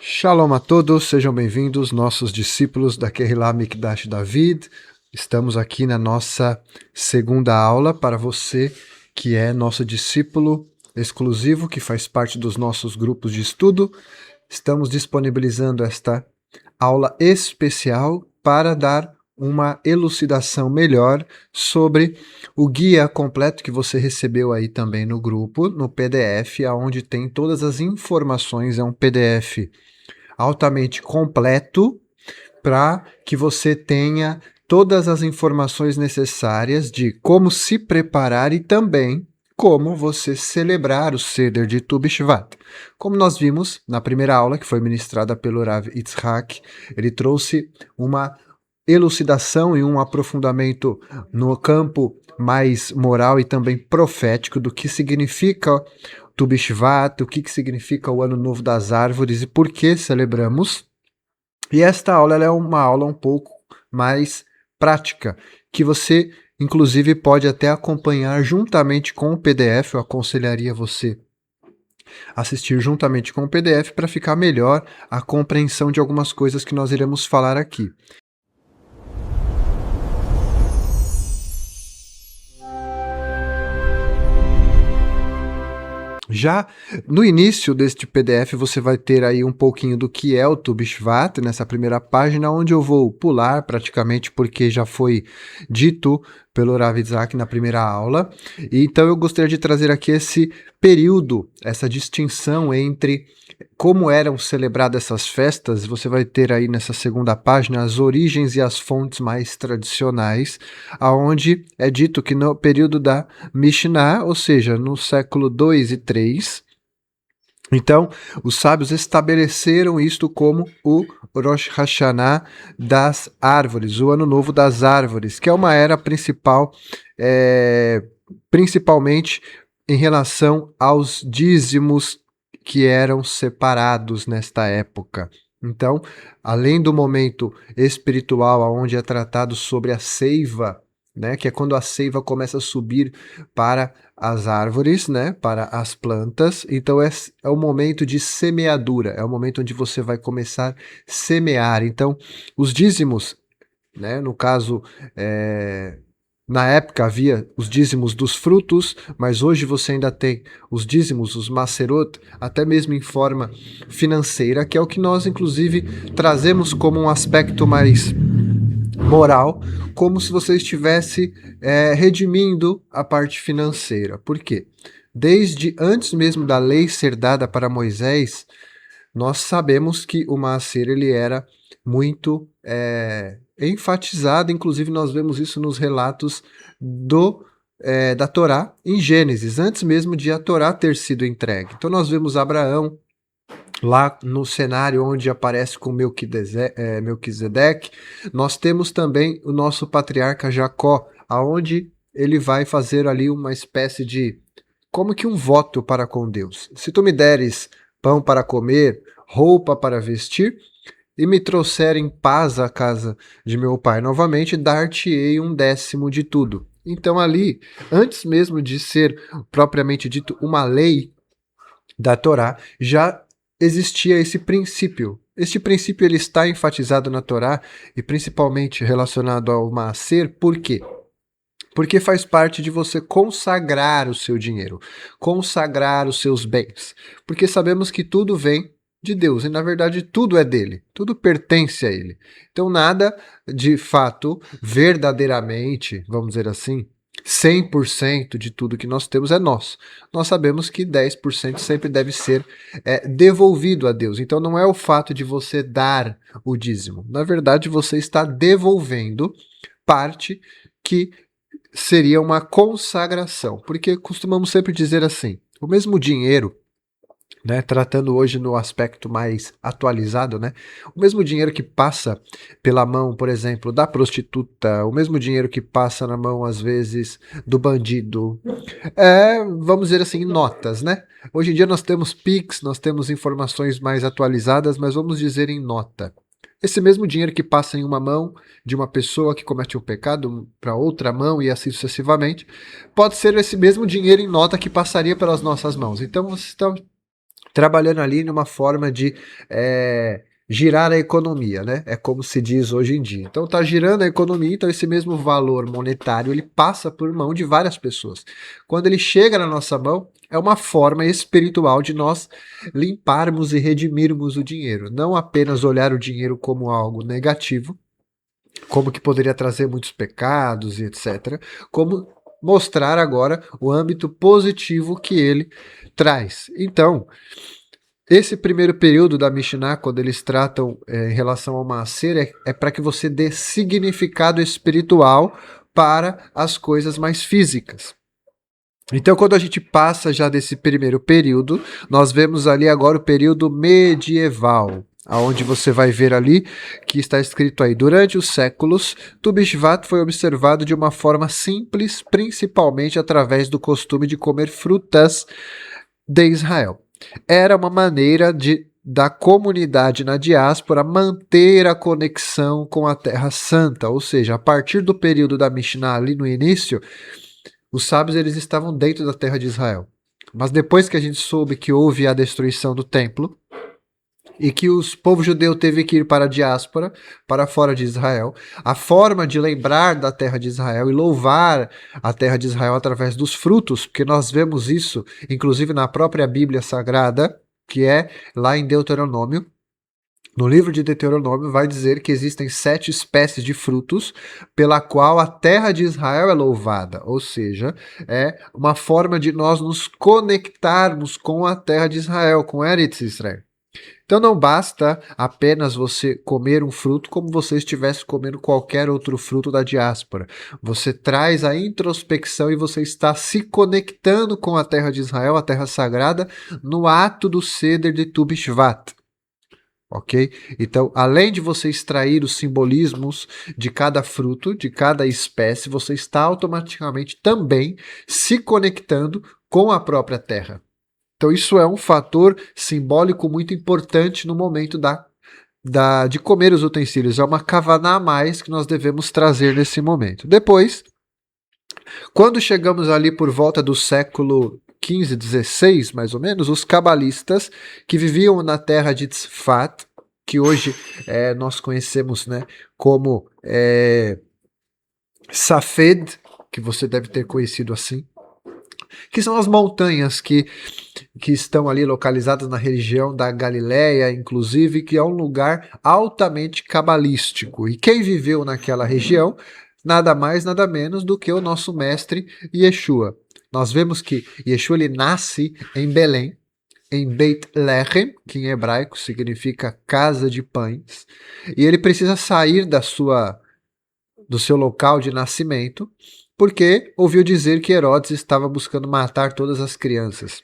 Shalom a todos, sejam bem-vindos, nossos discípulos da Kehillah Mikdash David. Estamos aqui na nossa segunda aula para você que é nosso discípulo exclusivo, que faz parte dos nossos grupos de estudo. Estamos disponibilizando esta aula especial para dar uma elucidação melhor sobre o guia completo que você recebeu aí também no grupo, no PDF, onde tem todas as informações. É um PDF altamente completo para que você tenha todas as informações necessárias de como se preparar e também como você celebrar o Seder de Tu B'Shvat. Como nós vimos na primeira aula, que foi ministrada pelo Rav Yitzhak, ele trouxe uma elucidação e um aprofundamento no campo mais moral e também profético do que significa Tu B'Shvat, o que significa o Ano Novo das Árvores e por que celebramos. E esta aula ela é uma aula um pouco mais prática, que você inclusive pode até acompanhar juntamente com o PDF. Eu aconselharia você assistir juntamente com o PDF para ficar melhor a compreensão de algumas coisas que nós iremos falar aqui. Já no início deste PDF você vai ter aí um pouquinho do que é o Tu B'Shvat, nessa primeira página, onde eu vou pular praticamente porque já foi dito pelo Rav Yitzhak na primeira aula. E então eu gostaria de trazer aqui esse período, essa distinção entre como eram celebradas essas festas. Você vai ter aí nessa segunda página as origens e as fontes mais tradicionais, aonde é dito que no período da Mishnah, ou seja, no século 2 e 3, então os sábios estabeleceram isto como o Rosh Hashanah das árvores, o Ano Novo das Árvores, que é uma era principal, principalmente em relação aos dízimos que eram separados nesta época. Então, além do momento espiritual, onde é tratado sobre a seiva, né, que é quando a seiva começa a subir para as árvores, né, para as plantas, então é o momento de semeadura, é o momento onde você vai começar a semear. Então, os dízimos, né, no caso, na época havia os dízimos dos frutos, mas hoje você ainda tem os dízimos, os maserot, até mesmo em forma financeira, que é o que nós, inclusive, trazemos como um aspecto mais moral, como se você estivesse redimindo a parte financeira. Por quê? Desde antes mesmo da lei ser dada para Moisés, nós sabemos que o Maaser ele era muito enfatizado, inclusive nós vemos isso nos relatos da Torá em Gênesis, antes mesmo de a Torá ter sido entregue. Então nós vemos Abraão lá no cenário onde aparece com Melquisedeque. Nós temos também o nosso patriarca Jacó, aonde ele vai fazer ali uma espécie de, como que um voto para com Deus. Se tu me deres pão para comer, roupa para vestir, e me trouxerem paz à casa de meu pai novamente, dar-te-ei 1/10 de tudo. Então ali, antes mesmo de ser propriamente dito uma lei da Torá, já existia esse princípio. Este princípio ele está enfatizado na Torá e principalmente relacionado ao Maaser. Por quê? Porque faz parte de você consagrar o seu dinheiro, consagrar os seus bens. Porque sabemos que tudo vem de Deus e, na verdade, tudo é dele, tudo pertence a ele. Então, nada de fato, verdadeiramente, vamos dizer assim, 100% de tudo que nós temos é nosso. Nós sabemos que 10% sempre deve ser devolvido a Deus. Então, não é o fato de você dar o dízimo. Na verdade, você está devolvendo parte que seria uma consagração, porque costumamos sempre dizer assim, o mesmo dinheiro, né, tratando hoje no aspecto mais atualizado, né, o mesmo dinheiro que passa pela mão, por exemplo, da prostituta, o mesmo dinheiro que passa na mão, às vezes, do bandido, vamos dizer assim, notas, né? Hoje em dia nós temos Pix, nós temos informações mais atualizadas, mas vamos dizer em nota. Esse mesmo dinheiro que passa em uma mão de uma pessoa que comete um pecado para outra mão e assim sucessivamente, pode ser esse mesmo dinheiro em nota que passaria pelas nossas mãos. Então você está trabalhando ali numa forma de girar a economia, né? É como se diz hoje em dia. Então está girando a economia, então esse mesmo valor monetário ele passa por mão de várias pessoas. Quando ele chega na nossa mão, é uma forma espiritual de nós limparmos e redimirmos o dinheiro. Não apenas olhar o dinheiro como algo negativo, como que poderia trazer muitos pecados e etc., como mostrar agora o âmbito positivo que ele traz. Então, esse primeiro período da Mishnah, quando eles tratam em relação ao Maaser, é para que você dê significado espiritual para as coisas mais físicas. Então, quando a gente passa já desse primeiro período, nós vemos ali agora o período medieval, aonde você vai ver ali que está escrito aí, durante os séculos, Tu Bishvat foi observado de uma forma simples, principalmente através do costume de comer frutas de Israel. Era uma maneira da comunidade na diáspora manter a conexão com a Terra Santa, ou seja, a partir do período da Mishnah ali no início, os sábios eles estavam dentro da terra de Israel. Mas depois que a gente soube que houve a destruição do templo e que o povo judeu teve que ir para a diáspora, para fora de Israel, a forma de lembrar da terra de Israel e louvar a terra de Israel através dos frutos, porque nós vemos isso, inclusive na própria Bíblia Sagrada, que é lá em Deuteronômio. No livro de Deuteronômio vai dizer que existem 7 espécies de frutos pela qual a terra de Israel é louvada, ou seja, é uma forma de nós nos conectarmos com a terra de Israel, com Eretz Israel. Então não basta apenas você comer um fruto como você estivesse comendo qualquer outro fruto da diáspora. Você traz a introspecção e você está se conectando com a terra de Israel, a terra sagrada, no ato do Seder de Tu Bishvat. Ok? Então, além de você extrair os simbolismos de cada fruto, de cada espécie, você está automaticamente também se conectando com a própria terra. Então, isso é um fator simbólico muito importante no momento de comer os utensílios. É uma kavaná a mais que nós devemos trazer nesse momento. Depois, quando chegamos ali por volta do século 15, 16, mais ou menos, os cabalistas que viviam na terra de Tzfat, que hoje nós conhecemos, né, como Safed, que você deve ter conhecido assim, que são as montanhas que estão ali localizadas na região da Galileia, inclusive, que é um lugar altamente cabalístico. E quem viveu naquela região, nada mais, nada menos do que o nosso mestre Yeshua. Nós vemos que Yeshua ele nasce em Belém, em Beit Lechem, que em hebraico significa casa de pães, e ele precisa sair do seu local de nascimento, porque ouviu dizer que Herodes estava buscando matar todas as crianças.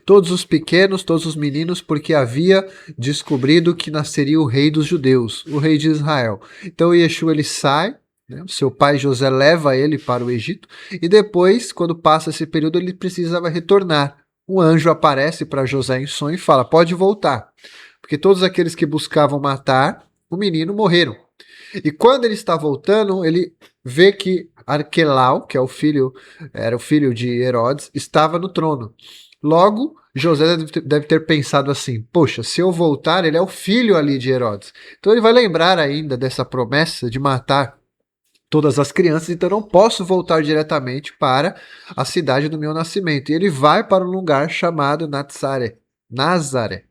Todos os pequenos, todos os meninos, porque havia descobrido que nasceria o rei dos judeus, o rei de Israel. Então Yeshua ele sai, né, o seu pai José leva ele para o Egito, e depois, quando passa esse período, ele precisava retornar. Um anjo aparece para José em sonho e fala, pode voltar, porque todos aqueles que buscavam matar o menino morreram. E quando ele está voltando, ele vê que Arquelau, que era o filho de Herodes, estava no trono. Logo, José deve ter pensado assim, poxa, se eu voltar, ele é o filho ali de Herodes. Então ele vai lembrar ainda dessa promessa de matar todas as crianças, então eu não posso voltar diretamente para a cidade do meu nascimento. E ele vai para um lugar chamado Nazaré,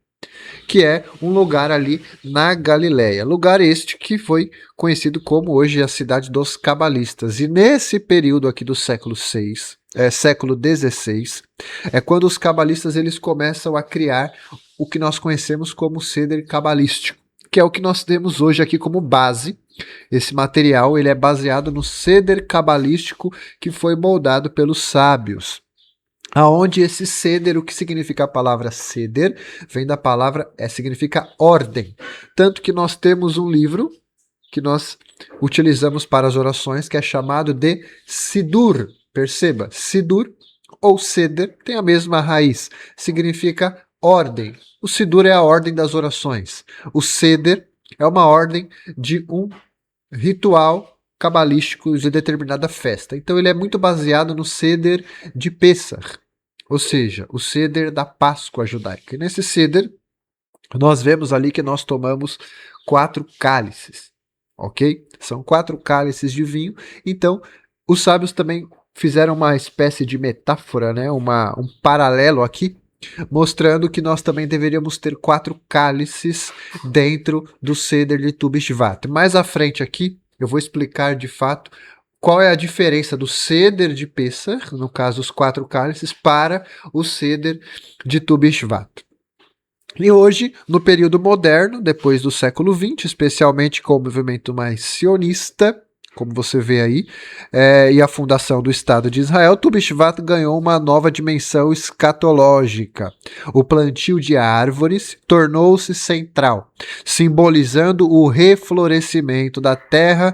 que é um lugar ali na Galileia. Lugar este que foi conhecido como hoje a cidade dos cabalistas. E nesse período aqui do século XVI, é quando os cabalistas eles começam a criar o que nós conhecemos como Seder cabalístico, que é o que nós temos hoje aqui como base. Esse material ele é baseado no Seder cabalístico que foi moldado pelos sábios. Aonde esse ceder, o que significa a palavra ceder, vem da palavra, significa ordem. Tanto que nós temos um livro que nós utilizamos para as orações, que é chamado de Sidur. Perceba, Sidur ou ceder tem a mesma raiz, significa ordem. O Sidur é a ordem das orações. O ceder é uma ordem de um ritual cabalístico de determinada festa. Então ele é muito baseado no ceder de Pessach. ou seja, o Seder da Páscoa judaica. E nesse Seder, nós vemos ali que nós tomamos 4 cálices, ok? São 4 cálices de vinho. Então, os sábios também fizeram uma espécie de metáfora, né? Um paralelo aqui, mostrando que nós também deveríamos ter 4 cálices dentro do Seder de Tu B'Shvat. Mais à frente aqui, eu vou explicar de fato qual é a diferença do Seder de Pessach, no caso os 4 cálices, para o Seder de Tu B'Shvat. E hoje, no período moderno, depois do século XX, especialmente com o movimento mais sionista, como você vê aí, e a fundação do Estado de Israel, Tu B'Shvat ganhou uma nova dimensão escatológica. O plantio de árvores tornou-se central, simbolizando o reflorescimento da terra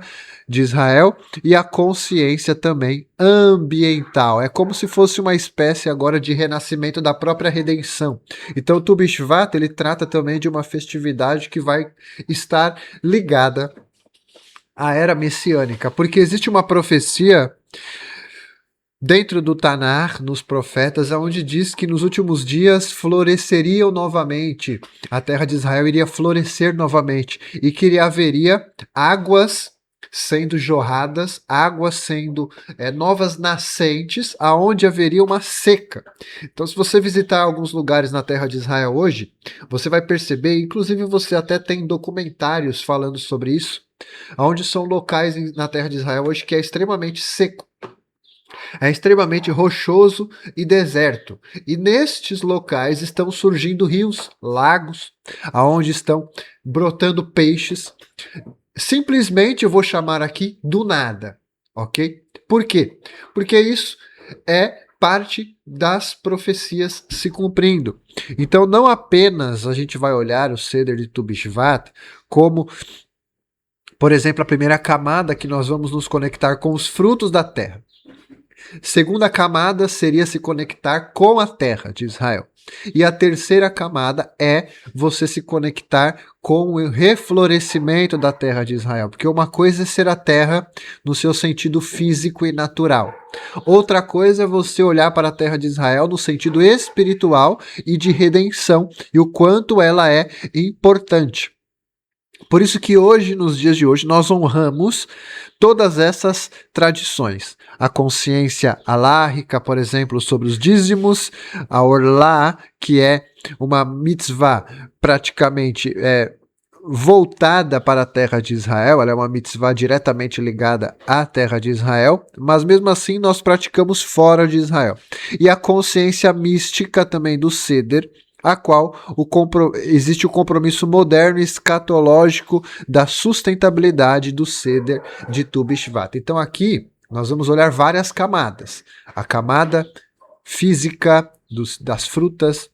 de Israel e a consciência também ambiental. É como se fosse uma espécie agora de renascimento da própria redenção. Então, Tu B'Shvat, ele trata também de uma festividade que vai estar ligada a era messiânica, porque existe uma profecia dentro do Tanar, nos profetas, onde diz que nos últimos dias floresceriam novamente, a terra de Israel iria florescer novamente, e que haveria águas sendo jorradas, águas sendo novas nascentes, aonde haveria uma seca. Então, se você visitar alguns lugares na terra de Israel hoje, você vai perceber, inclusive você até tem documentários falando sobre isso, onde são locais na terra de Israel hoje que é extremamente seco, é extremamente rochoso e deserto. E nestes locais estão surgindo rios, lagos, aonde estão brotando peixes. Simplesmente eu vou chamar aqui do nada, ok? Por quê? Porque isso é parte das profecias se cumprindo. Então não apenas a gente vai olhar o Seder de Tu B'Shvat como, por exemplo, a primeira camada que nós vamos nos conectar com os frutos da terra. Segunda camada seria se conectar com a terra de Israel. E a terceira camada é você se conectar com o reflorescimento da terra de Israel. Porque uma coisa é ser a terra no seu sentido físico e natural. Outra coisa é você olhar para a terra de Israel no sentido espiritual e de redenção e o quanto ela é importante. Por isso que hoje, nos dias de hoje, nós honramos todas essas tradições. A consciência alárrica, por exemplo, sobre os dízimos, a Orlá, que é uma mitzvah praticamente voltada para a terra de Israel, ela é uma mitzvah diretamente ligada à terra de Israel, mas mesmo assim nós praticamos fora de Israel. E a consciência mística também do Seder, a qual existe o compromisso moderno e escatológico da sustentabilidade do Seder de Tu B'Shvat. Então aqui nós vamos olhar várias camadas. A camada física das frutas,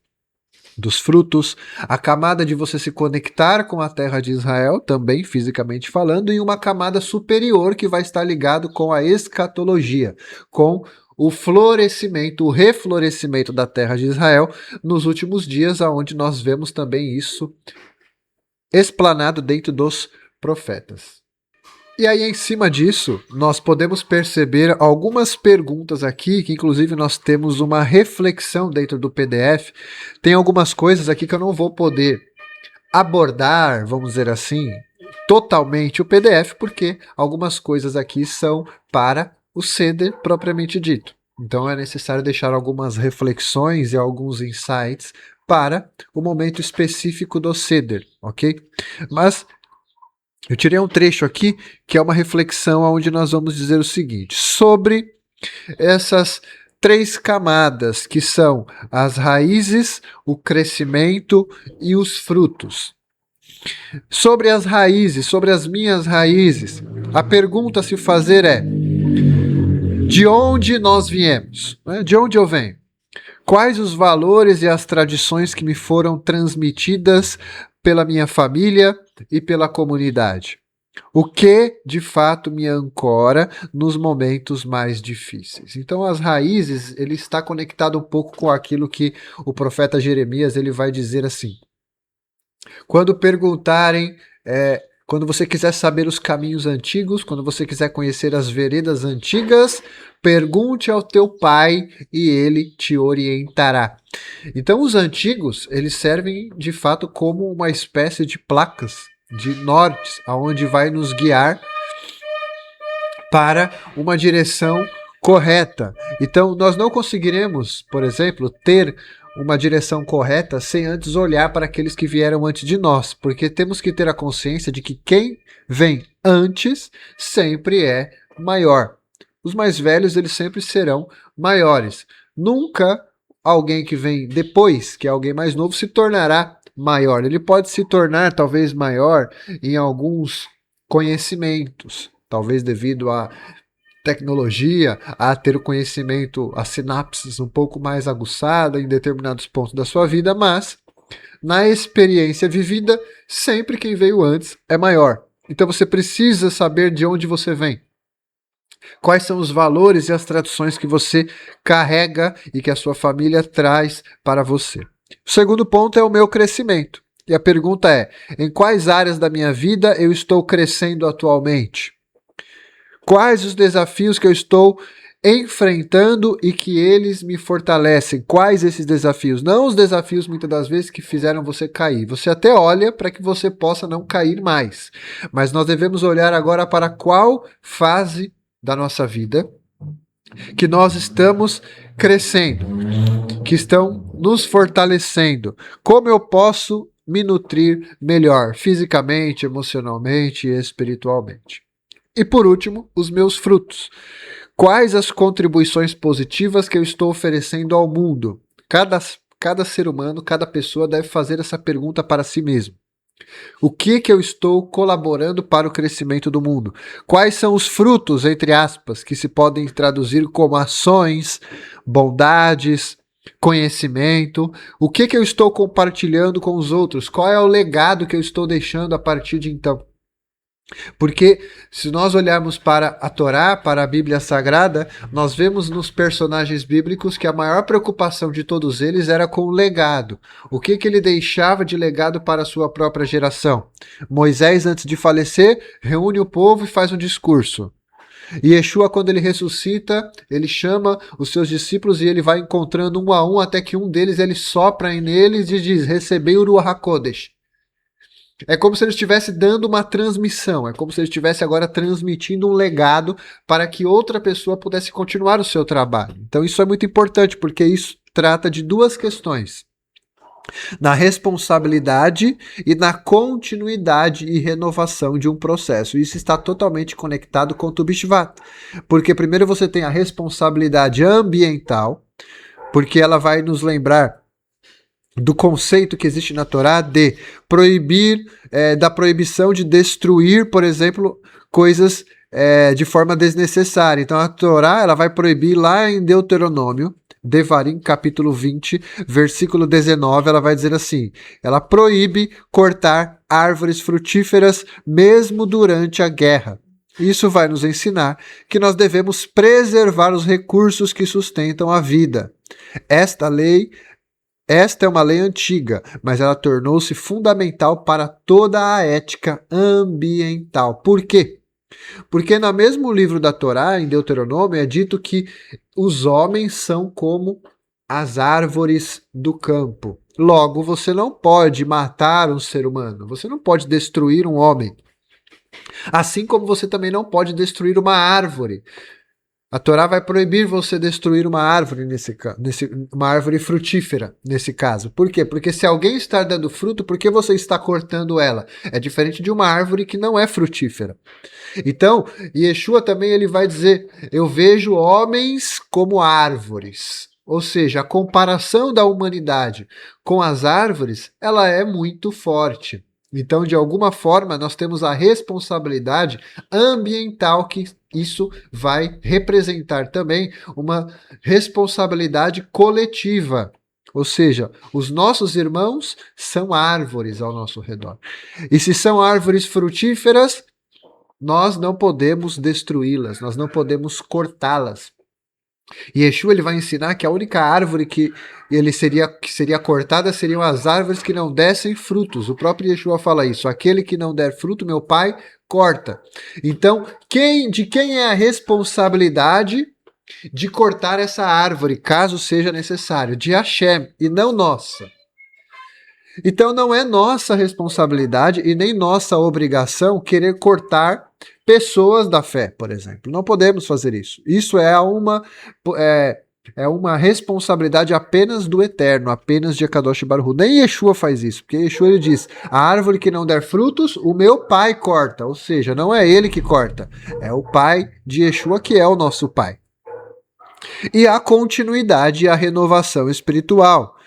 dos frutos, a camada de você se conectar com a terra de Israel, também fisicamente falando, e uma camada superior que vai estar ligado com a escatologia, com o florescimento, o reflorescimento da terra de Israel nos últimos dias, aonde nós vemos também isso explanado dentro dos profetas. E aí, em cima disso, nós podemos perceber algumas perguntas aqui, que inclusive nós temos uma reflexão dentro do PDF. Tem algumas coisas aqui que eu não vou poder abordar, vamos dizer assim, totalmente o PDF, porque algumas coisas aqui são para o Seder propriamente dito. Então é necessário deixar algumas reflexões e alguns insights para o momento específico do Seder, ok? Mas eu tirei um trecho aqui que é uma reflexão onde nós vamos dizer o seguinte, sobre essas 3 camadas que são as raízes, o crescimento e os frutos. Sobre as raízes, sobre as minhas raízes, a pergunta a se fazer é: de onde nós viemos? De onde eu venho? Quais os valores e as tradições que me foram transmitidas pela minha família e pela comunidade? O que, de fato, me ancora nos momentos mais difíceis? Então, as raízes, ele está conectado um pouco com aquilo que o profeta Jeremias ele vai dizer assim. Quando perguntarem Quando você quiser saber os caminhos antigos, quando você quiser conhecer as veredas antigas, pergunte ao teu pai e ele te orientará. Então os antigos, eles servem de fato como uma espécie de placas, de nortes, aonde vai nos guiar para uma direção correta. Então nós não conseguiremos, por exemplo, ter uma direção correta sem antes olhar para aqueles que vieram antes de nós, porque temos que ter a consciência de que quem vem antes sempre é maior. Os mais velhos, eles sempre serão maiores. Nunca alguém que vem depois, que é alguém mais novo, se tornará maior. Ele pode se tornar talvez maior em alguns conhecimentos, talvez devido a tecnologia, a ter o conhecimento, as sinapses um pouco mais aguçada em determinados pontos da sua vida, mas na experiência vivida, sempre quem veio antes é maior. Então você precisa saber de onde você vem. Quais são os valores e as tradições que você carrega e que a sua família traz para você. O segundo ponto é o meu crescimento. E a pergunta é: em quais áreas da minha vida eu estou crescendo atualmente? Quais os desafios que eu estou enfrentando e que eles me fortalecem? Quais esses desafios? Não os desafios, muitas das vezes, que fizeram você cair. Você até olha para que você possa não cair mais. Mas nós devemos olhar agora para qual fase da nossa vida que nós estamos crescendo, que estão nos fortalecendo. Como eu posso me nutrir melhor, fisicamente, emocionalmente e espiritualmente? E por último, os meus frutos. Quais as contribuições positivas que eu estou oferecendo ao mundo? Cada ser humano, cada pessoa deve fazer essa pergunta para si mesmo. O que eu estou colaborando para o crescimento do mundo? Quais são os frutos, entre aspas, que se podem traduzir como ações, bondades, conhecimento? O que eu estou compartilhando com os outros? Qual é o legado que eu estou deixando a partir de então? Porque se nós olharmos para a Torá, para a Bíblia Sagrada, nós vemos nos personagens bíblicos que a maior preocupação de todos eles era com o legado. O que ele deixava de legado para a sua própria geração? Moisés, antes de falecer, reúne o povo e faz um discurso. E Yeshua, quando ele ressuscita, ele chama os seus discípulos e ele vai encontrando um a um, até que um deles ele sopra neles e diz: recebei o Ruach HaKodesh. É como se ele estivesse dando uma transmissão, é como se ele estivesse agora transmitindo um legado para que outra pessoa pudesse continuar o seu trabalho. Então isso é muito importante, porque isso trata de duas questões: na responsabilidade e na continuidade e renovação de um processo. Isso está totalmente conectado com o Tu B'Shvat, porque primeiro você tem a responsabilidade ambiental, porque ela vai nos lembrar do conceito que existe na Torá de proibir, da proibição de destruir, por exemplo, coisas de forma desnecessária. Então a Torá ela vai proibir lá em Deuteronômio, Devarim, capítulo 20, versículo 19, ela vai dizer assim: ela proíbe cortar árvores frutíferas mesmo durante a guerra. Isso vai nos ensinar que nós devemos preservar os recursos que sustentam a vida. Esta é uma lei antiga, mas ela tornou-se fundamental para toda a ética ambiental. Por quê? Porque no mesmo livro da Torá, em Deuteronômio, é dito que os homens são como as árvores do campo. Logo, você não pode matar um ser humano, você não pode destruir um homem. Assim como você também não pode destruir uma árvore. A Torá vai proibir você destruir uma árvore, uma árvore frutífera, nesse caso. Por quê? Porque se alguém está dando fruto, por que você está cortando ela? É diferente de uma árvore que não é frutífera. Então, Yeshua também ele vai dizer: eu vejo homens como árvores. Ou seja, a comparação da humanidade com as árvores, ela é muito forte. Então, de alguma forma, nós temos a responsabilidade ambiental que isso vai representar também uma responsabilidade coletiva. Ou seja, os nossos irmãos são árvores ao nosso redor. E se são árvores frutíferas, nós não podemos destruí-las, nós não podemos cortá-las. E Yeshua ele vai ensinar que a única árvore que seria cortada seriam as árvores que não dessem frutos. O próprio Yeshua fala isso. Aquele que não der fruto, meu Pai corta. Então, de quem é a responsabilidade de cortar essa árvore, caso seja necessário? De Hashem, e não nossa. Então não é nossa responsabilidade e nem nossa obrigação querer cortar pessoas da fé, por exemplo. Não podemos fazer isso. Isso é uma responsabilidade apenas do Eterno, apenas de Akadosh Baruch Hu. Nem Yeshua faz isso, porque Yeshua ele diz, a árvore que não der frutos, o meu Pai corta. Ou seja, não é ele que corta, é o Pai de Yeshua que é o nosso Pai. E a continuidade e a renovação espiritual,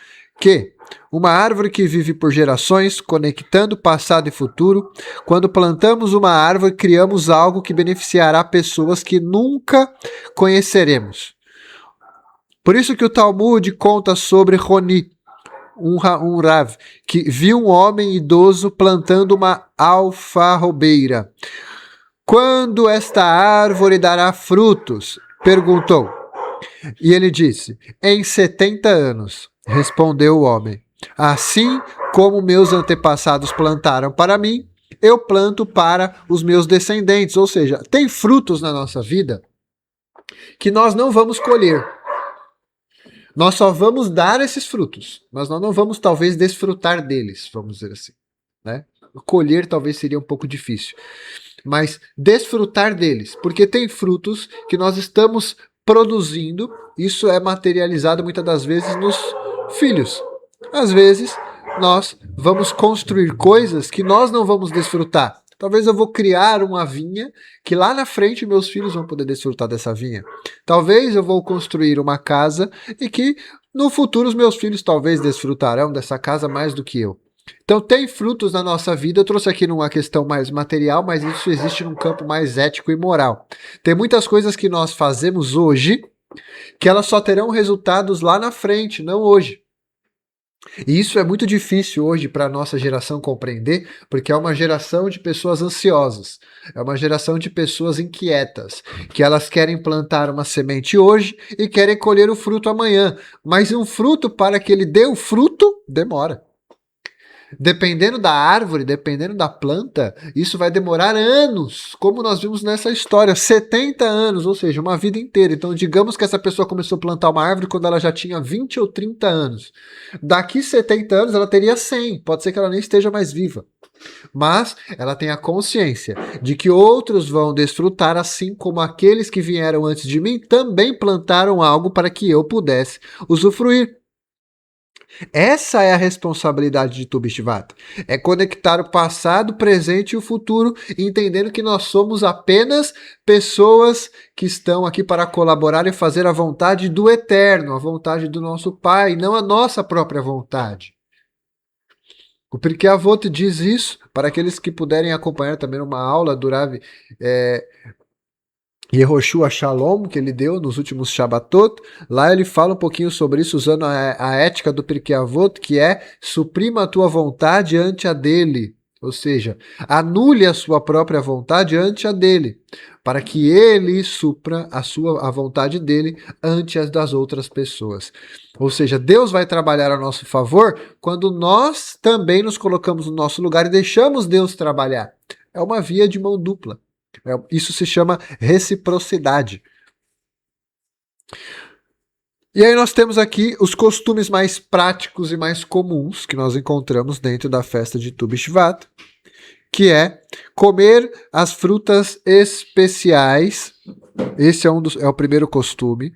que uma árvore que vive por gerações, conectando passado e futuro. Quando plantamos uma árvore, criamos algo que beneficiará pessoas que nunca conheceremos. Por isso que o Talmud conta sobre Roni, um Rav, que viu um homem idoso plantando uma alfarrobeira. Quando esta árvore dará frutos? Perguntou. E ele disse, em 70 anos, respondeu o homem. Assim como meus antepassados plantaram para mim, eu planto para os meus descendentes. Ou seja, tem frutos na nossa vida que nós não vamos colher. Nós só vamos dar esses frutos, mas nós não vamos talvez desfrutar deles, vamos dizer assim, né? Colher talvez seria um pouco difícil, mas desfrutar deles, porque tem frutos que nós estamos produzindo, isso é materializado muitas das vezes nos filhos. Às vezes, nós vamos construir coisas que nós não vamos desfrutar. Talvez eu vou criar uma vinha que lá na frente meus filhos vão poder desfrutar dessa vinha. Talvez eu vou construir uma casa e que no futuro os meus filhos talvez desfrutarão dessa casa mais do que eu. Então tem frutos na nossa vida, eu trouxe aqui numa questão mais material, mas isso existe num campo mais ético e moral. Tem muitas coisas que nós fazemos hoje que elas só terão resultados lá na frente, não hoje. E isso é muito difícil hoje para a nossa geração compreender, porque é uma geração de pessoas ansiosas, é uma geração de pessoas inquietas, que elas querem plantar uma semente hoje e querem colher o fruto amanhã. Mas um fruto, para que ele dê o fruto, demora. Dependendo da árvore, dependendo da planta, isso vai demorar anos, como nós vimos nessa história, 70 anos, ou seja, uma vida inteira. Então, digamos que essa pessoa começou a plantar uma árvore quando ela já tinha 20 ou 30 anos. Daqui 70 anos, ela teria 100, pode ser que ela nem esteja mais viva. Mas ela tem a consciência de que outros vão desfrutar, assim como aqueles que vieram antes de mim também plantaram algo para que eu pudesse usufruir. Essa é a responsabilidade de Tu B'Shvat. É conectar o passado, o presente e o futuro, entendendo que nós somos apenas pessoas que estão aqui para colaborar e fazer a vontade do Eterno, a vontade do nosso Pai, não a nossa própria vontade. O Pirkei Avot diz isso, para aqueles que puderem acompanhar também uma aula do Rav Yehoshua Shalom, que ele deu nos últimos Shabbatot. Lá ele fala um pouquinho sobre isso, usando a ética do Pirkei Avot, que é suprima a tua vontade ante a dele. Ou seja, anule a sua própria vontade ante a dele, para que ele supra a vontade dele ante as das outras pessoas. Ou seja, Deus vai trabalhar a nosso favor quando nós também nos colocamos no nosso lugar e deixamos Deus trabalhar. É uma via de mão dupla. Isso se chama reciprocidade. E aí nós temos aqui os costumes mais práticos e mais comuns que nós encontramos dentro da festa de Tu B'Shvat, que é comer as frutas especiais. Esse é o primeiro costume.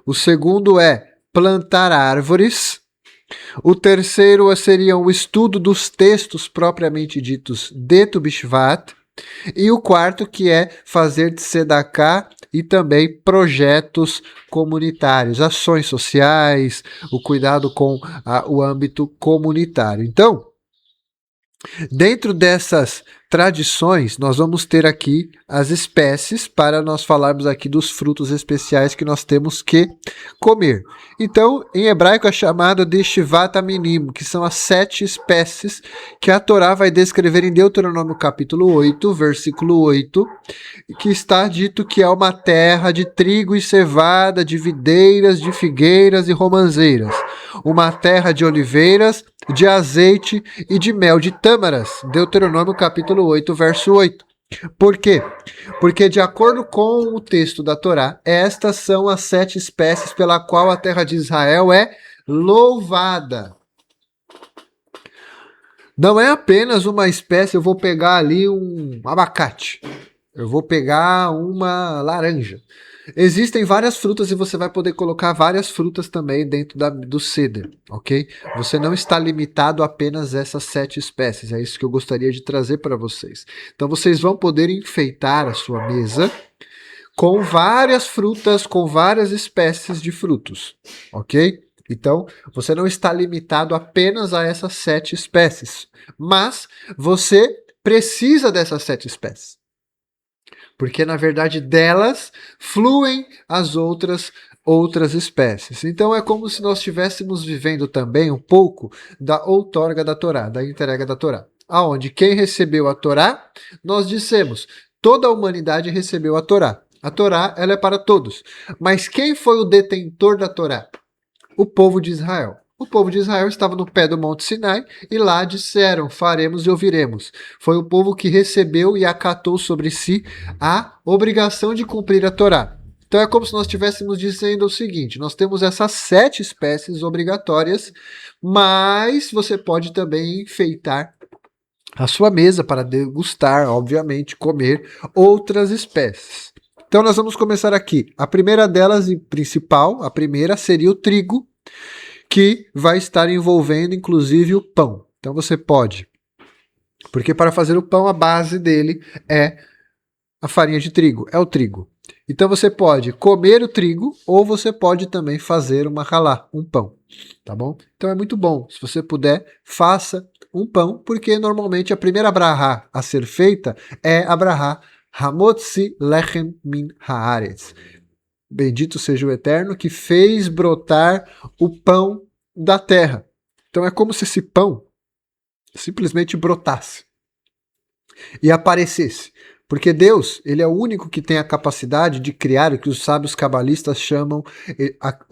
O segundo é plantar árvores. O terceiro seria o estudo dos textos propriamente ditos de Tu B'Shvat. E o quarto, que é fazer de tzedakah e também projetos comunitários, ações sociais, o cuidado com o âmbito comunitário. Então, Dentro dessas tradições, nós vamos ter aqui as espécies para nós falarmos aqui dos frutos especiais que nós temos que comer. Então, em hebraico é chamado de Shivat Aminim, que são as 7 espécies que a Torá vai descrever em Deuteronômio capítulo 8, versículo 8, que está dito que é uma terra de trigo e cevada, de videiras, de figueiras e romanzeiras, uma terra de oliveiras, de azeite e de mel de tâmaras. Deuteronômio capítulo 8, verso 8. Por quê? Porque de acordo com o texto da Torá, estas são as 7 espécies pela qual a terra de Israel é louvada. Não é apenas uma espécie, eu vou pegar ali um abacate, eu vou pegar uma laranja. Existem várias frutas e você vai poder colocar várias frutas também dentro do ceder, ok? Você não está limitado a apenas essas 7 espécies, é isso que eu gostaria de trazer para vocês. Então vocês vão poder enfeitar a sua mesa com várias frutas, com várias espécies de frutos, ok? Então, você não está limitado apenas a essas 7 espécies, mas você precisa dessas 7 espécies. Porque, na verdade, delas fluem as outras espécies. Então, é como se nós estivéssemos vivendo também um pouco da outorga da Torá, da entrega da Torá. Aonde quem recebeu a Torá, nós dissemos, toda a humanidade recebeu a Torá. A Torá, ela é para todos. Mas quem foi o detentor da Torá? O povo de Israel. O povo de Israel estava no pé do Monte Sinai e lá disseram, faremos e ouviremos. Foi o povo que recebeu e acatou sobre si a obrigação de cumprir a Torá. Então é como se nós estivéssemos dizendo o seguinte, nós temos essas 7 espécies obrigatórias, mas você pode também enfeitar a sua mesa para degustar, obviamente, comer outras espécies. Então nós vamos começar aqui. A primeira delas e principal, a primeira seria o trigo, que vai estar envolvendo inclusive o pão. Então você pode, porque para fazer o pão a base dele é a farinha de trigo, é o trigo. Então você pode comer o trigo ou você pode também fazer uma halá, um pão, tá bom? Então é muito bom, se você puder, faça um pão, porque normalmente a primeira brahá a ser feita é a brahá Hamotzi Lechem Min Haaretz. Bendito seja o Eterno que fez brotar o pão da terra. Então é como se esse pão simplesmente brotasse e aparecesse. Porque Deus, ele é o único que tem a capacidade de criar o que os sábios cabalistas chamam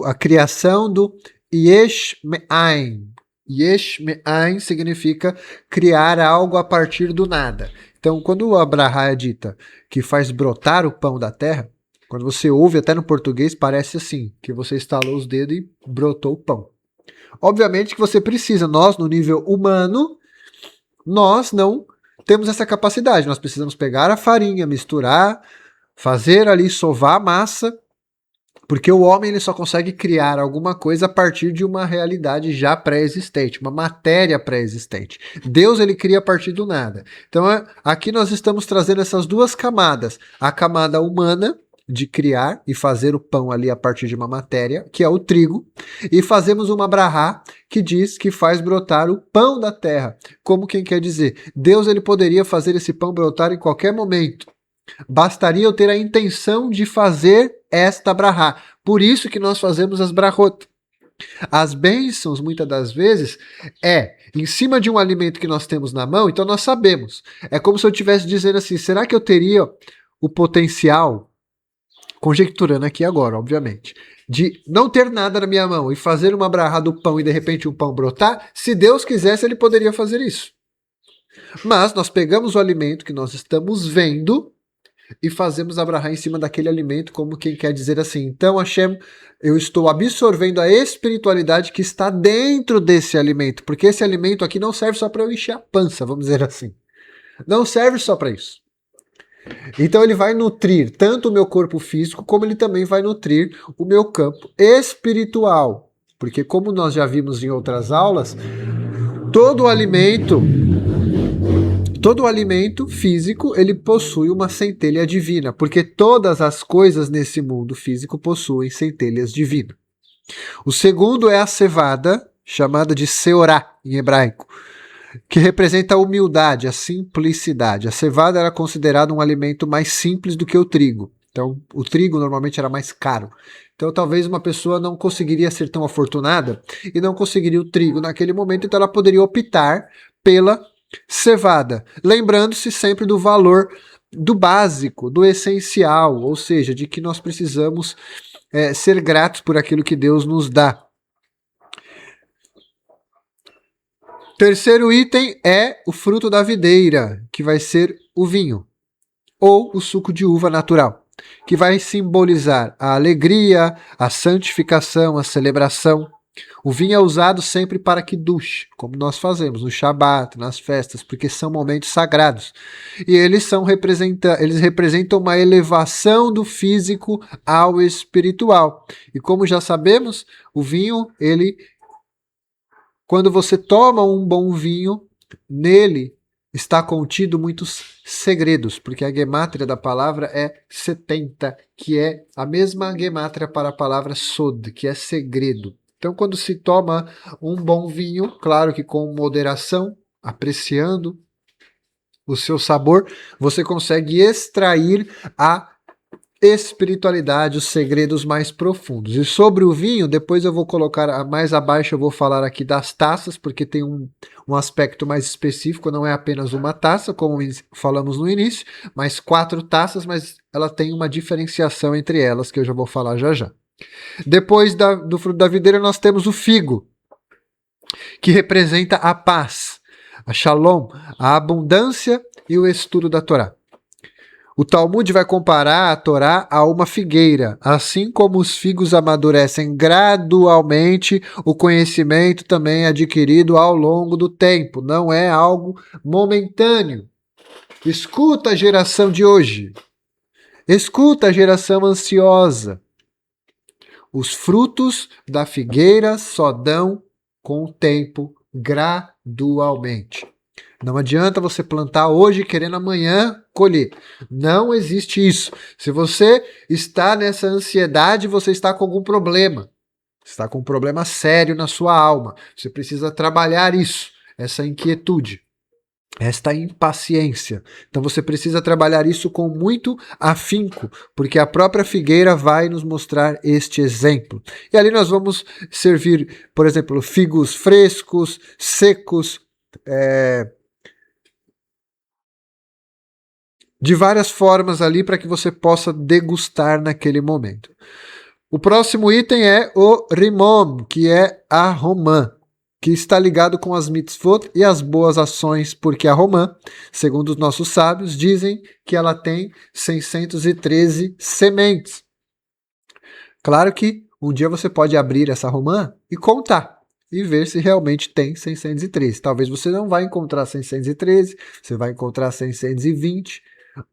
a criação do Yesh Me'ain. Yesh Me'ain significa criar algo a partir do nada. Então, quando a brahá é dita que faz brotar o pão da terra, quando você ouve até no português, parece assim, que você estalou os dedos e brotou o pão. Obviamente que você precisa, nós no nível humano, nós não temos essa capacidade. Nós precisamos pegar a farinha, misturar, fazer ali, sovar a massa, porque o homem ele só consegue criar alguma coisa a partir de uma realidade já pré-existente, uma matéria pré-existente. Deus ele cria a partir do nada. Então aqui nós estamos trazendo essas duas camadas. A camada humana, de criar e fazer o pão ali a partir de uma matéria, que é o trigo, e fazemos uma brahá que diz que faz brotar o pão da terra. Como quem quer dizer, Deus ele poderia fazer esse pão brotar em qualquer momento. Bastaria eu ter a intenção de fazer esta brahá. Por isso que nós fazemos as brahot. As bênçãos, muitas das vezes, em cima de um alimento que nós temos na mão, então nós sabemos. É como se eu estivesse dizendo assim, será que eu teria o potencial, conjecturando aqui agora, obviamente, de não ter nada na minha mão e fazer uma brahá do pão e de repente um pão brotar? Se Deus quisesse, ele poderia fazer isso. Mas nós pegamos o alimento que nós estamos vendo e fazemos a brahá em cima daquele alimento, como quem quer dizer assim, então Hashem, eu estou absorvendo a espiritualidade que está dentro desse alimento, porque esse alimento aqui não serve só para eu encher a pança, vamos dizer assim. Não serve só para isso. Então ele vai nutrir tanto o meu corpo físico, como ele também vai nutrir o meu campo espiritual. Porque como nós já vimos em outras aulas, todo o alimento físico, ele possui uma centelha divina, porque todas as coisas nesse mundo físico possuem centelhas divinas. O segundo é a cevada, chamada de seorá em hebraico. que representa a humildade, a simplicidade. A cevada era considerada um alimento mais simples do que o trigo. Então, o trigo normalmente era mais caro. Então, talvez uma pessoa não conseguiria ser tão afortunada e não conseguiria o trigo naquele momento, então ela poderia optar pela cevada, lembrando-se sempre do valor do básico, do essencial, ou seja, de que nós precisamos ser gratos por aquilo que Deus nos dá. Terceiro item é o fruto da videira, que vai ser o vinho, ou o suco de uva natural, que vai simbolizar a alegria, a santificação, a celebração. O vinho é usado sempre para Kiddush, como nós fazemos no Shabat, nas festas, porque são momentos sagrados. E eles representam uma elevação do físico ao espiritual. E como já sabemos, o vinho, quando você toma um bom vinho, nele está contido muitos segredos, porque a gemátria da palavra é 70, que é a mesma gemátria para a palavra sod, que é segredo. Então, quando se toma um bom vinho, claro que com moderação, apreciando o seu sabor, você consegue extrair a espiritualidade, os segredos mais profundos. E sobre o vinho, depois eu vou colocar mais abaixo, eu vou falar aqui das taças, porque tem um aspecto mais específico, não é apenas uma taça, como falamos no início, mas 4 taças, mas ela tem uma diferenciação entre elas, que eu já vou falar já já. Depois do fruto da videira, nós temos o figo, que representa a paz, a shalom, a abundância e o estudo da Torá. O Talmud vai comparar a Torá a uma figueira. Assim como os figos amadurecem gradualmente, o conhecimento também é adquirido ao longo do tempo. Não é algo momentâneo. Escuta a geração de hoje. Escuta a geração ansiosa. Os frutos da figueira só dão com o tempo, gradualmente. Não adianta você plantar hoje querendo amanhã colher. Não existe isso. Se você está nessa ansiedade, você está com algum problema. Você está com um problema sério na sua alma. Você precisa trabalhar isso, essa inquietude, esta impaciência. Então você precisa trabalhar isso com muito afinco, porque a própria figueira vai nos mostrar este exemplo. E ali nós vamos servir, por exemplo, figos frescos, secos, de várias formas ali para que você possa degustar naquele momento. O próximo item é o rimom, que é a romã, que está ligado com as mitzvot e as boas ações, porque a romã, segundo os nossos sábios, dizem que ela tem 613 sementes. Claro que um dia você pode abrir essa romã e contar, e ver se realmente tem 613. Talvez você não vai encontrar 613, você vai encontrar 620,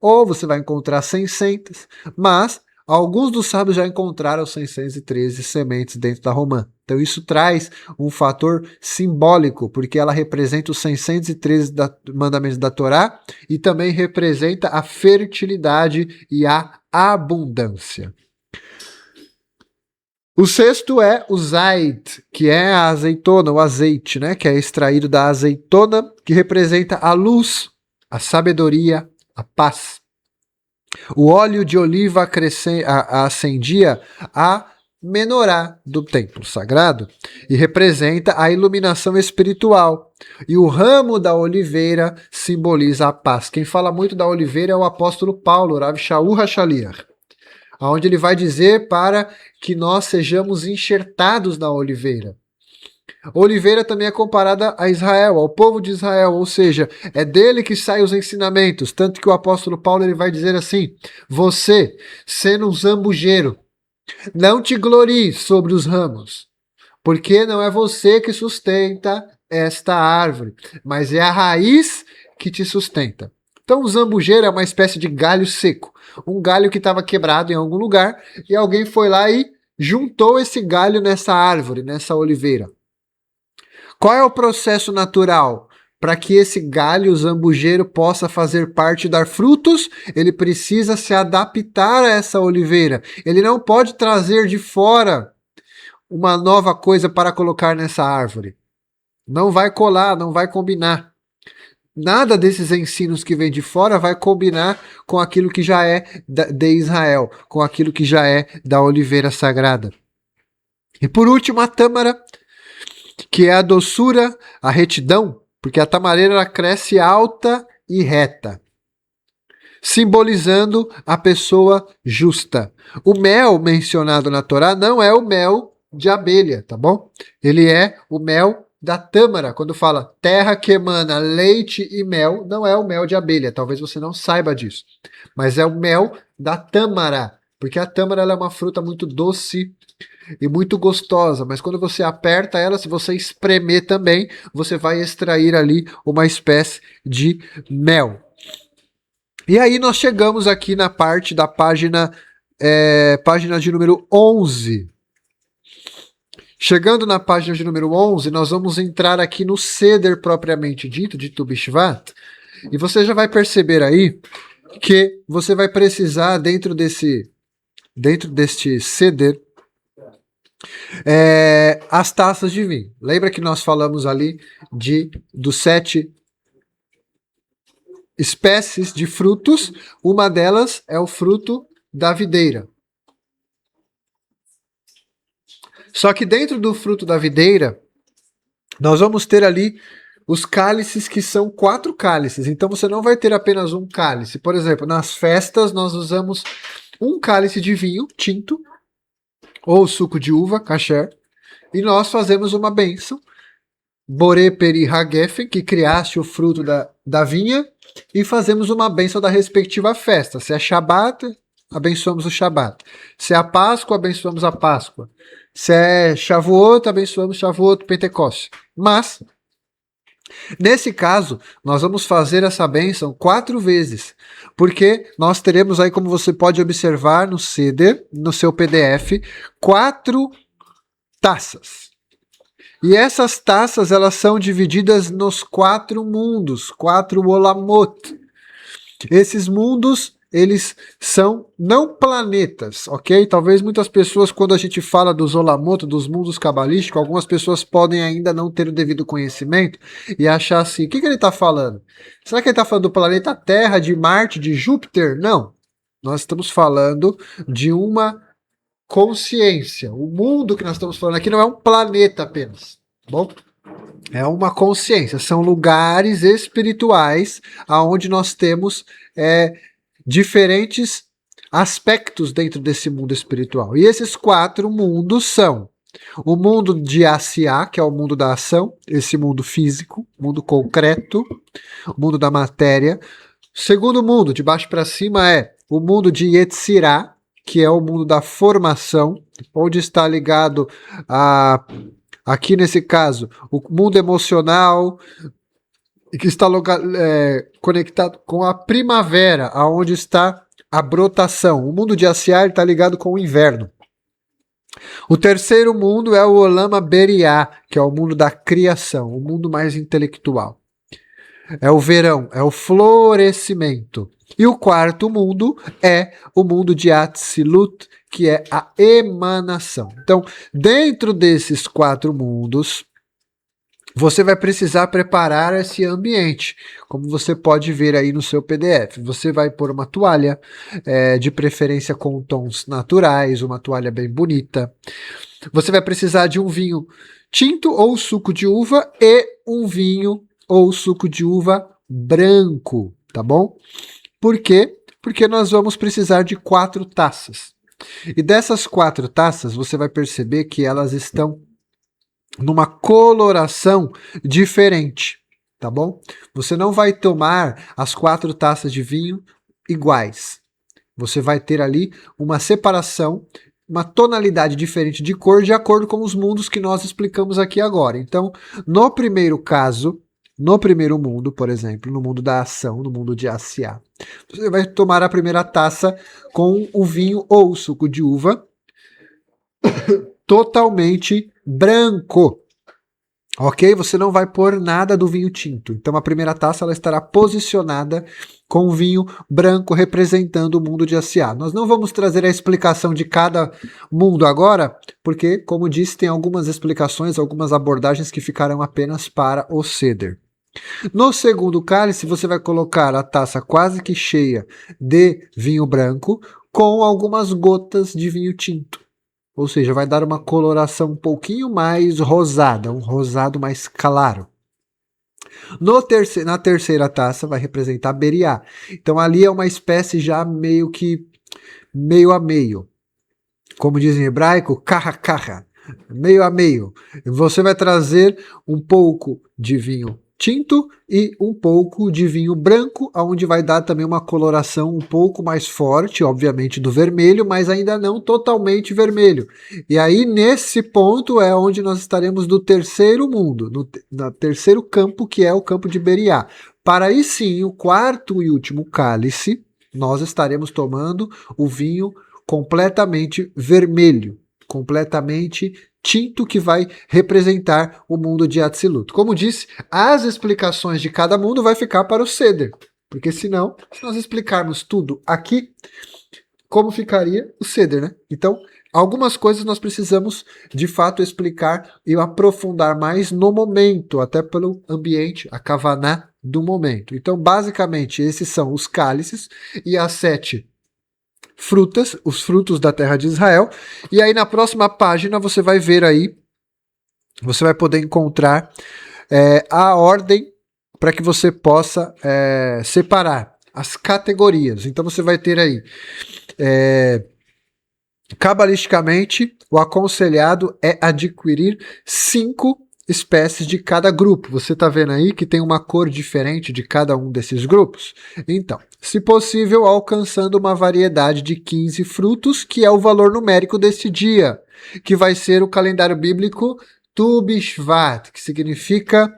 ou você vai encontrar 600, mas alguns dos sábios já encontraram 613 sementes dentro da romã. Então isso traz um fator simbólico, porque ela representa os 613 mandamentos da Torá e também representa a fertilidade e a abundância. O sexto é o zait, que é a azeitona, o azeite, né, que é extraído da azeitona, que representa a luz, a sabedoria, a paz. O óleo de oliva acendia a menorá do templo sagrado e representa a iluminação espiritual. E o ramo da oliveira simboliza a paz. Quem fala muito da oliveira é o apóstolo Paulo, Rav Shaul HaShaliach, onde ele vai dizer para que nós sejamos enxertados na oliveira. A oliveira também é comparada a Israel, ao povo de Israel, ou seja, é dele que saem os ensinamentos, tanto que o apóstolo Paulo ele vai dizer assim: você, sendo um zambujeiro, não te glorie sobre os ramos, porque não é você que sustenta esta árvore, mas é a raiz que te sustenta. Então o zambujeiro é uma espécie de galho seco, um galho que estava quebrado em algum lugar e alguém foi lá e juntou esse galho nessa árvore, nessa oliveira. Qual é o processo natural? Para que esse galho zambujeiro possa fazer parte e dar frutos, ele precisa se adaptar a essa oliveira. Ele não pode trazer de fora uma nova coisa para colocar nessa árvore. Não vai colar, não vai combinar. Nada desses ensinos que vem de fora vai combinar com aquilo que já é de Israel, com aquilo que já é da oliveira sagrada. E por último, a tâmara, que é a doçura, a retidão, porque a tamareira ela cresce alta e reta, simbolizando a pessoa justa. O mel mencionado na Torá não é o mel de abelha, tá bom? Ele é o mel da tâmara. Quando fala terra que emana leite e mel, não é o mel de abelha. Talvez você não saiba disso. Mas é o mel da tâmara, porque a tâmara ela é uma fruta muito doce e muito gostosa, mas quando você aperta ela, se você espremer também, você vai extrair ali uma espécie de mel. E aí nós chegamos aqui na parte da página de número 11. Chegando na página de número 11, nós vamos entrar aqui no Seder propriamente dito, de Tu B'Shvat, e você já vai perceber aí que você vai precisar, dentro deste Seder, as taças de vinho. Lembra que nós falamos ali dos 7 espécies de frutos? Uma delas é o fruto da videira. Só que dentro do fruto da videira, nós vamos ter ali os cálices, que são 4 cálices. Então você não vai ter apenas um cálice. Por exemplo, nas festas nós usamos um cálice de vinho tinto, ou suco de uva, kasher, e nós fazemos uma bênção. Boré Peri Hagefen, que criaste o fruto da vinha, e fazemos uma bênção da respectiva festa. Se é Shabat, abençoamos o Shabat. Se é a Páscoa, abençoamos a Páscoa. Se é Shavuot, abençoamos Shavuot, Pentecoste. Mas, nesse caso, nós vamos fazer essa bênção 4 vezes, porque nós teremos aí, como você pode observar no Seder, no seu PDF, 4 taças. E essas taças, elas são divididas nos 4 mundos, 4 olamot. Esses mundos, eles são não planetas, ok? Talvez muitas pessoas, quando a gente fala dos olamot, dos mundos cabalísticos, algumas pessoas podem ainda não ter o devido conhecimento e achar assim, o que ele está falando? Será que ele está falando do planeta Terra, de Marte, de Júpiter? Não. Nós estamos falando de uma consciência. O mundo que nós estamos falando aqui não é um planeta apenas, tá bom? É uma consciência, são lugares espirituais aonde nós temos diferentes aspectos dentro desse mundo espiritual. E esses 4 mundos são o mundo de Asiá, que é o mundo da ação, esse mundo físico, mundo concreto, o mundo da matéria. O segundo mundo, de baixo para cima, é o mundo de Yetzirah, que é o mundo da formação, onde está ligado aqui nesse caso, o mundo emocional, que está conectado com a primavera, aonde está a brotação. O mundo de Asiá está ligado com o inverno. O terceiro mundo é o Olama Beriá, que é o mundo da criação, o mundo mais intelectual. É o verão, é o florescimento. E o quarto mundo é o mundo de Atzilut, que é a emanação. Então, dentro desses 4 mundos, você vai precisar preparar esse ambiente, como você pode ver aí no seu PDF. Você vai pôr uma toalha, de preferência com tons naturais, uma toalha bem bonita. Você vai precisar de um vinho tinto ou suco de uva e um vinho ou suco de uva branco, tá bom? Por quê? Porque nós vamos precisar de 4 taças. E dessas 4 taças, você vai perceber que elas estão numa coloração diferente, tá bom? Você não vai tomar as 4 taças de vinho iguais. Você vai ter ali uma separação, uma tonalidade diferente de cor, de acordo com os mundos que nós explicamos aqui agora. Então, no primeiro caso, no primeiro mundo, por exemplo, no mundo da ação, no mundo de Asiá, você vai tomar a primeira taça com o vinho ou o suco de uva totalmente branco. Ok? Você não vai pôr nada do vinho tinto. Então a primeira taça ela estará posicionada com o vinho branco representando o mundo de Asiá. Nós não vamos trazer a explicação de cada mundo agora, porque, como disse, tem algumas explicações, algumas abordagens que ficarão apenas para o Seder. No segundo cálice, você vai colocar a taça quase que cheia de vinho branco com algumas gotas de vinho tinto. Ou seja, vai dar uma coloração um pouquinho mais rosada, um rosado mais claro. Na terceira taça vai representar Beriá. Então ali é uma espécie já meio que meio a meio. Como diz em hebraico, carra, meio a meio. Você vai trazer um pouco de vinho tinto e um pouco de vinho branco, onde vai dar também uma coloração um pouco mais forte, obviamente, do vermelho, mas ainda não totalmente vermelho. E aí, nesse ponto, é onde nós estaremos no terceiro mundo, no terceiro campo, que é o campo de Beriá. Para aí sim, o quarto e último cálice, nós estaremos tomando o vinho completamente vermelho, completamente tinto, que vai representar o mundo de Atzilut. Como disse, as explicações de cada mundo vai ficar para o Seder, porque senão, se nós explicarmos tudo aqui, como ficaria o Seder, né? Então, algumas coisas nós precisamos de fato explicar e aprofundar mais no momento, até pelo ambiente, a kavaná do momento. Então, basicamente, esses são os cálices e as 7 frutas, os frutos da terra de Israel. E aí na próxima página você vai ver aí, você vai poder encontrar a ordem para que você possa separar as categorias. Então você vai ter aí, cabalisticamente, o aconselhado é adquirir 5 espécies de cada grupo. Você está vendo aí que tem uma cor diferente de cada um desses grupos? Então, se possível, alcançando uma variedade de 15 frutos, que é o valor numérico desse dia, que vai ser o calendário bíblico Tu Bishvat, que significa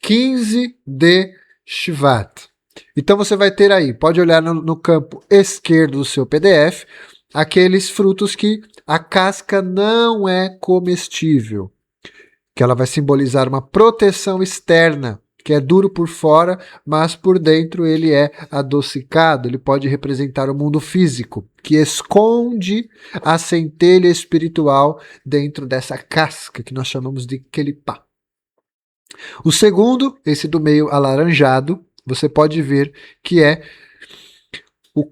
15 de Shvat. Então você vai ter aí, pode olhar no campo esquerdo do seu PDF, aqueles frutos que a casca não é comestível, que ela vai simbolizar uma proteção externa, que é duro por fora, mas por dentro ele é adocicado. Ele pode representar o mundo físico, que esconde a centelha espiritual dentro dessa casca, que nós chamamos de kelipá. O segundo, esse do meio alaranjado, você pode ver que é o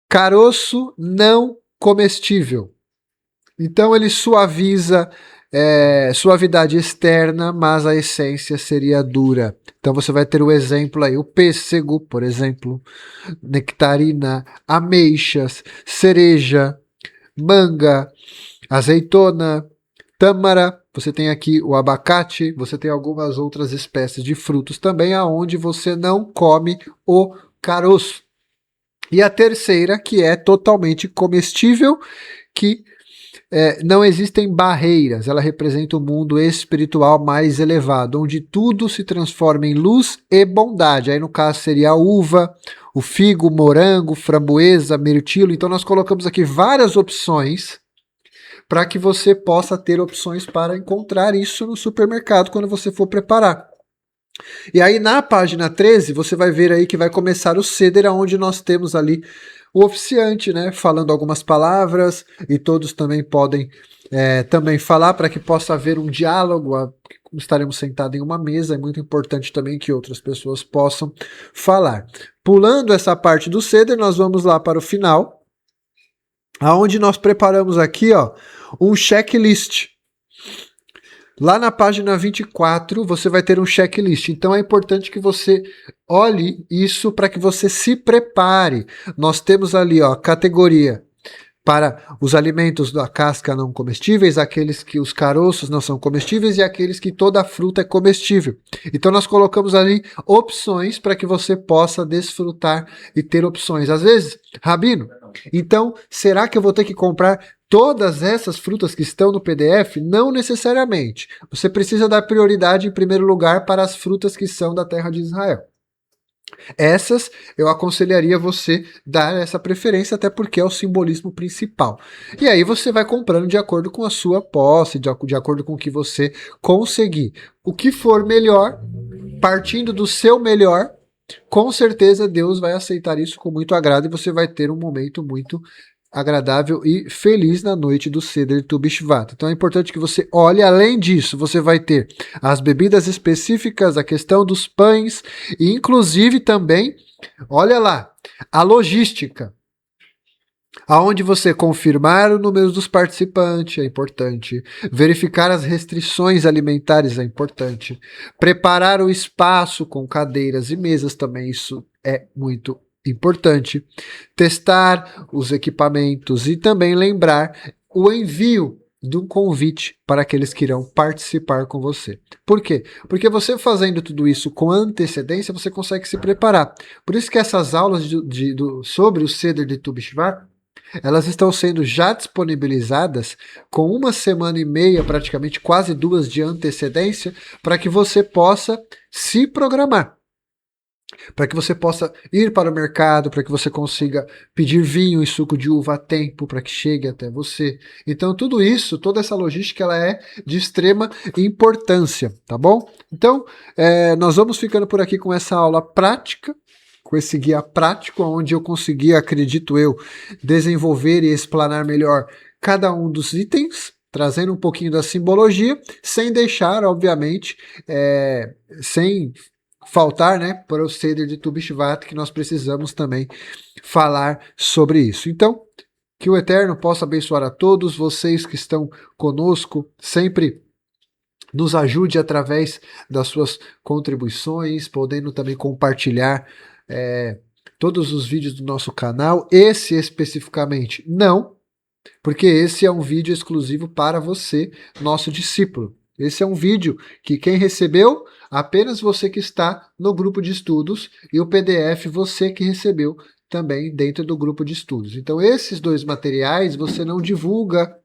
caroço não comestível. Então ele suaviza suavidade externa, mas a essência seria dura. Então você vai ter o exemplo aí, o pêssego, por exemplo, nectarina, ameixas, cereja, manga, azeitona, tâmara, você tem aqui o abacate, você tem algumas outras espécies de frutos também, aonde você não come o caroço. E a terceira, que é totalmente comestível, que não existem barreiras, ela representa o mundo espiritual mais elevado, onde tudo se transforma em luz e bondade. Aí no caso seria a uva, o figo, o morango, framboesa, mirtilo. Então nós colocamos aqui várias opções para que você possa ter opções para encontrar isso no supermercado quando você for preparar. E aí na página 13 você vai ver aí que vai começar o Seder, onde nós temos ali o oficiante, né, falando algumas palavras, e todos também podem também falar para que possa haver um diálogo. Estaremos sentados em uma mesa, é muito importante também que outras pessoas possam falar. Pulando essa parte do Seder, nós vamos lá para o final, aonde nós preparamos aqui, ó, um checklist. Lá na página 24, você vai ter um checklist. Então é importante que você olhe isso para que você se prepare. Nós temos ali, ó, categoria para os alimentos da casca não comestíveis, aqueles que os caroços não são comestíveis e aqueles que toda a fruta é comestível. Então nós colocamos ali opções para que você possa desfrutar e ter opções. Às vezes, Rabino, então será que eu vou ter que comprar todas essas frutas que estão no PDF? Não necessariamente. Você precisa dar prioridade em primeiro lugar para as frutas que são da terra de Israel. Essas eu aconselharia você dar essa preferência, até porque é o simbolismo principal. E aí você vai comprando de acordo com a sua posse, de acordo com o que você conseguir. O que for melhor, partindo do seu melhor, com certeza Deus vai aceitar isso com muito agrado e você vai ter um momento muito agradável e feliz na noite do Seder Tu B'Shvat. Então é importante que você olhe além disso. Você vai ter as bebidas específicas, a questão dos pães e inclusive também, olha lá, a logística. Aonde você confirmar o número dos participantes é importante, verificar as restrições alimentares é importante, preparar o espaço com cadeiras e mesas também, isso é muito importante, testar os equipamentos e também lembrar o envio de um convite para aqueles que irão participar com você. Por quê? Porque você fazendo tudo isso com antecedência, você consegue se preparar. Por isso que essas aulas sobre o Seder de Tu B'Shvat, elas estão sendo já disponibilizadas com 1 semana e meia, praticamente quase 2 de antecedência, para que você possa se programar. Para que você possa ir para o mercado, para que você consiga pedir vinho e suco de uva a tempo, para que chegue até você. Então, tudo isso, toda essa logística, ela é de extrema importância, tá bom? Então, nós vamos ficando por aqui com essa aula prática, com esse guia prático, onde eu consegui, acredito eu, desenvolver e explanar melhor cada um dos itens, trazendo um pouquinho da simbologia, sem deixar, obviamente, sem faltar, né, para o Seder de Tu B'Shvat, que nós precisamos também falar sobre isso. Então, que o Eterno possa abençoar a todos vocês que estão conosco, sempre nos ajude através das suas contribuições, podendo também compartilhar todos os vídeos do nosso canal. Esse especificamente não, porque esse é um vídeo exclusivo para você, nosso discípulo. Esse é um vídeo que quem recebeu, apenas você que está no grupo de estudos, e o PDF você que recebeu também dentro do grupo de estudos. Então esses dois materiais você não divulga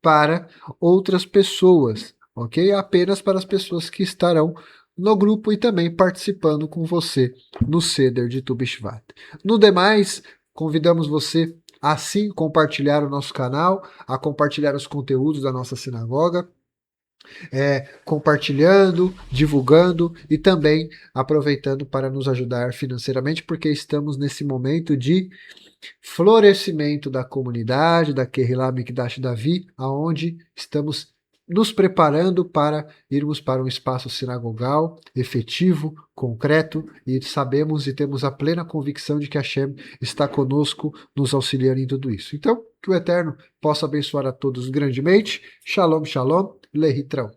para outras pessoas, ok? Apenas para as pessoas que estarão no grupo e também participando com você no Seder de Tu B'Shvat. No demais, convidamos você a sim compartilhar o nosso canal, a compartilhar os conteúdos da nossa sinagoga, compartilhando, divulgando e também aproveitando para nos ajudar financeiramente, porque estamos nesse momento de florescimento da comunidade, da Kehillah Mikdash Davi, aonde estamos nos preparando para irmos para um espaço sinagogal, efetivo, concreto, e sabemos e temos a plena convicção de que Hashem está conosco, nos auxiliando em tudo isso. Então, que o Eterno possa abençoar a todos grandemente. Shalom, shalom, lehitraot.